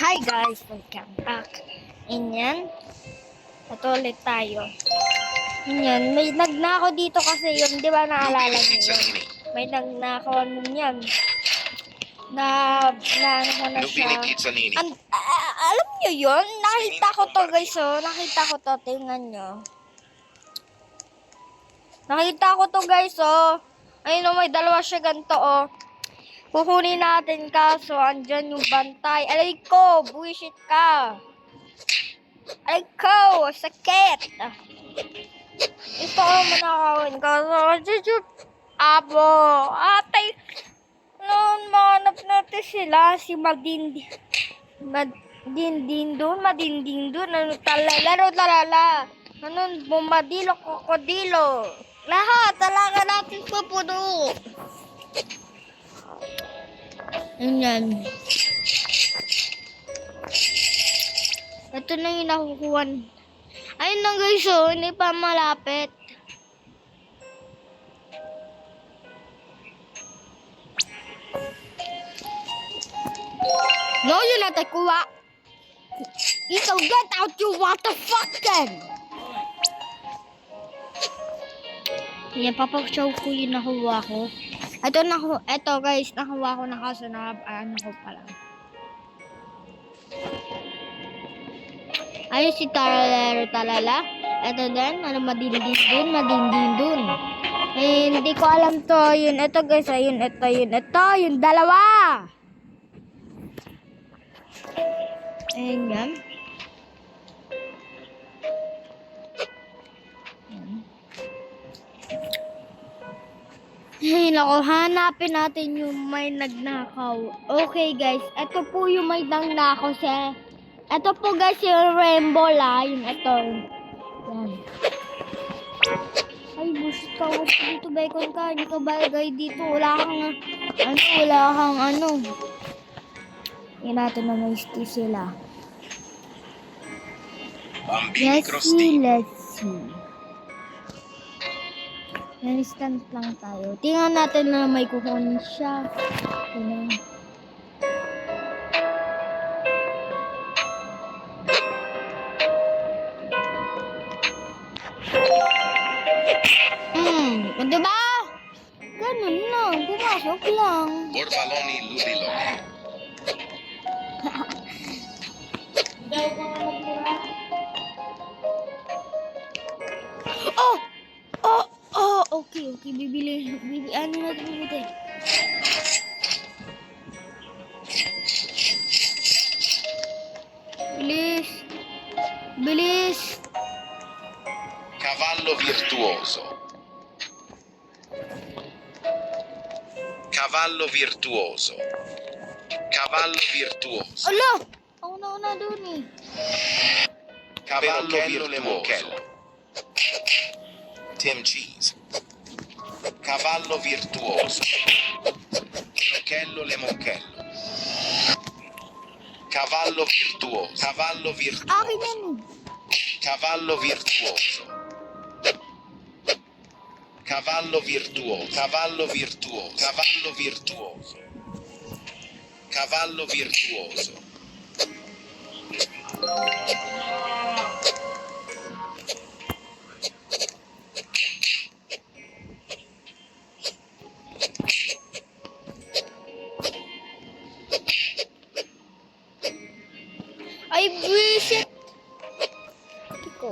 Hi guys, welcome back. Inyan, ito ulit tayo. Inyan, may nagnako dito kasi yun, di ba naalala niyo yun? May nagnako nun yan. Ano ko na siya. Alam niyo yun? Nakita ko to guys, oh. Nakita ko to, tingnan nyo. Nakita ko to guys, oh. Ayun, oh, may dalawa siya ganito, oh. Kukunin natin kaso andyan yung bantay. Alay ko, buwisit ka. Alay ko, sakit. Gusto ko manakawin kaso abo. Atay, noon manap natin sila. Si Madinding doon. Ano talala. Ano, bumadilo, krokodilo. Lahat, talaga natin pupuno. Ayan. Ito na yung nakukuha. Ayun na guys, oh, hindi pa malapit. No, yun natin kuha. Ikaw, get out you, what the fuck then? Yan, papaksaw ko yung nakuha ko. Ito guys, nakuha ko na kaso na ano ko pala. Ayun si Talala. Ito din, ano madinding dun. Eh, hindi ko alam to. Yun, ito guys, ayun, ito, yung dalawa. Ayun yan. Ay, naku, hanapin natin yung may nagnakaw. Okay, guys. Ito po yung may nagnakaw siya. Ito po, guys, yung rainbow la. Yung ito. Yan. Ay, bullshit ka. Huwag dito, bacon ka. Hindi ka bagay dito. Wala kang ano. Yan natin na may sti sila. Let's see. Instant lang tayo. Tingnan natin na may kukunin siya. Tingnan. Diba? Ganun lang. Pumasok lang. Borbaloni Ludiloni. Okay. Bibili. Ano natin bibili? Bilis. Cavallo virtuoso. Ala! Ako na doon eh. Cavallo virtuoso. Tim Cheese. Cavallo virtuoso. Monochello Lemonchello. Cavallo virtuoso. Akin yan eh. Cavallo virtuoso. Ay, bullshit. Iko.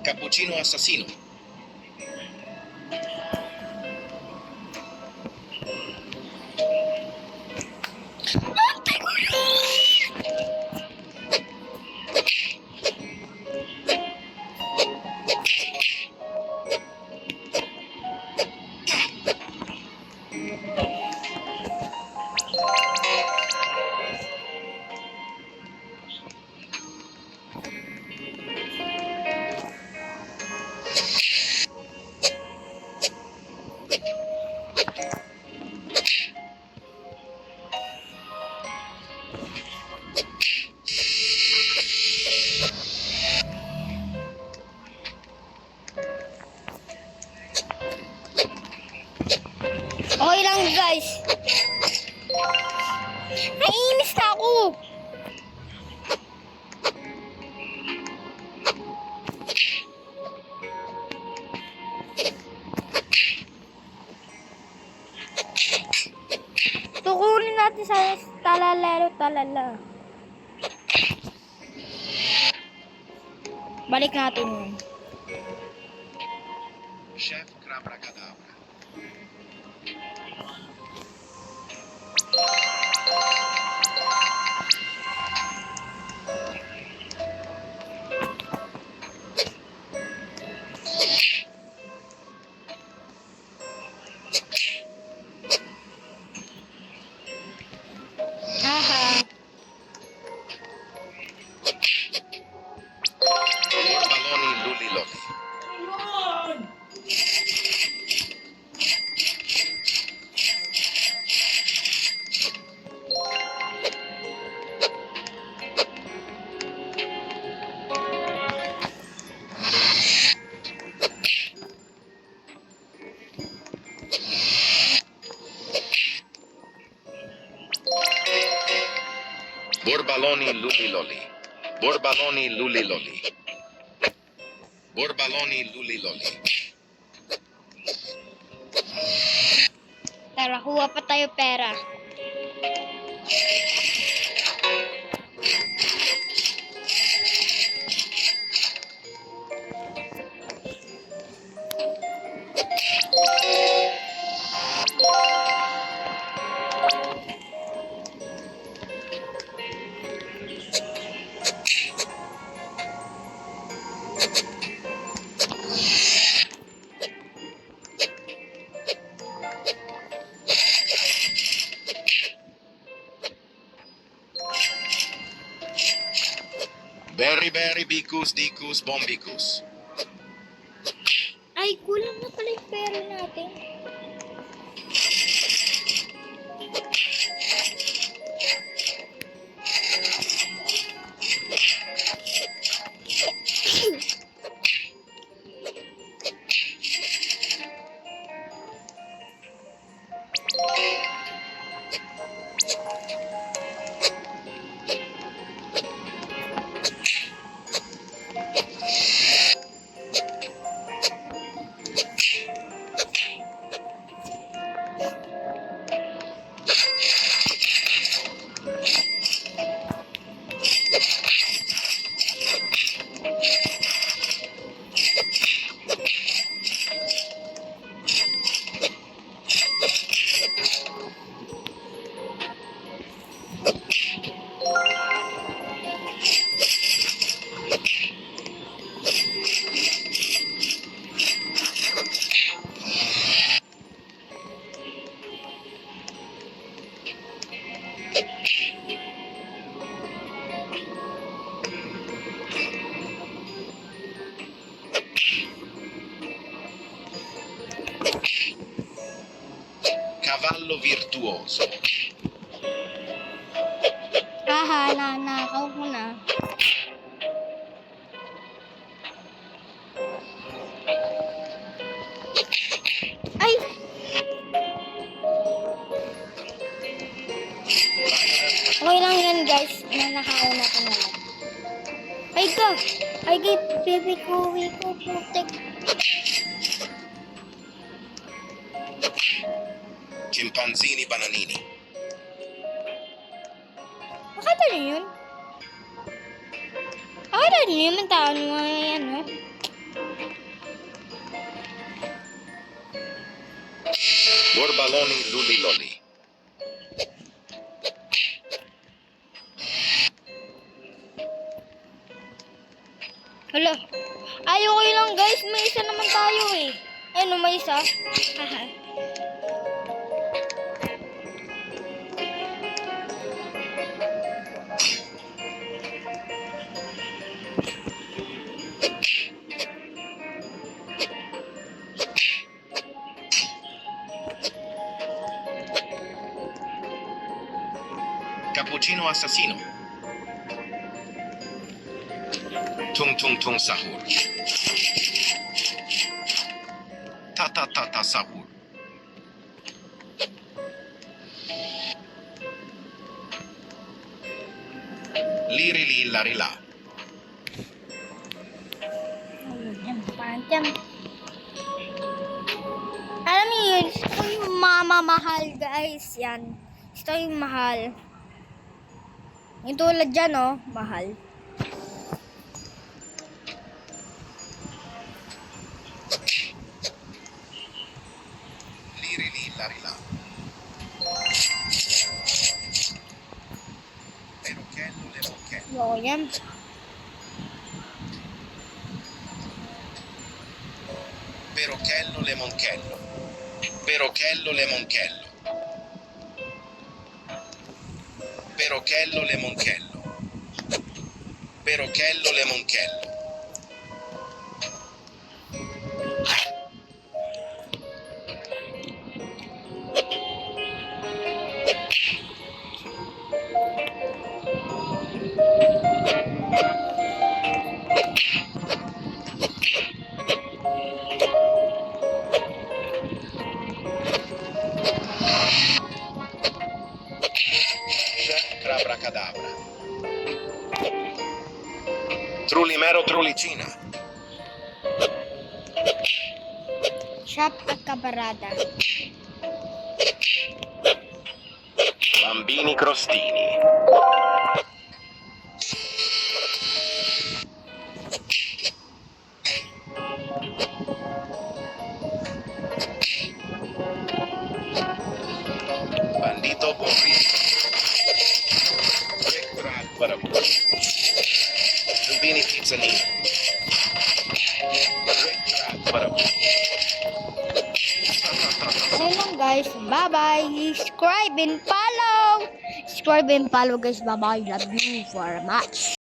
Cappuccino assassino. Naiinis na ako. Tukunin natin sa talala. Balik natin yun. Chef Crabra-Cadabra. Haha. Borbaloni Luliloli. Borbaloni Luliloli. Borbaloni Luliloli. Borbaloni Luliloli. Tara, kuha pa tayo pera. Berry Bicus Dicus Bombicus. Ay, kulang na pala yung pera natin. Cavallo virtuoso. Haha, nanakaw ko na. Ay! Okay lang yan, guys. Nanakaw na ko na lang. Ay ka! Ay kay baby ko, putek. Chimpanzini Bananini. Nakita niyo yun? Nakita niyo yun? Mantaan mo yan, no? Borbaloni Luliloli. Hala. Ay, okay lang, guys. May isa naman tayo, eh. Ano, may isa? Haha. Cappuccino assassino. Tung tung tung sahur. Ta ta ta ta sahur. Lirili larila. Ayun, parang dyan. Alam niyo yun, ito yung mamamahal guys. Yan. Ito yung mahal. Yung tulad dyan oh, mahal. Lirili larila. Perochello lemonchello. Oo, yan. Perochello lemonchello. Perochello lemonchello. Perochello lemonchello. Perochello lemonchello. Abracadabra. Trulimero trulicina. Shop at kabarada. Bambini crostini. Bandito burrito. Lubini pizzanini. Ayun lang guys. Bye-bye. Subscribe and follow. Subscribe and follow guys. Bye-bye. Love you for much.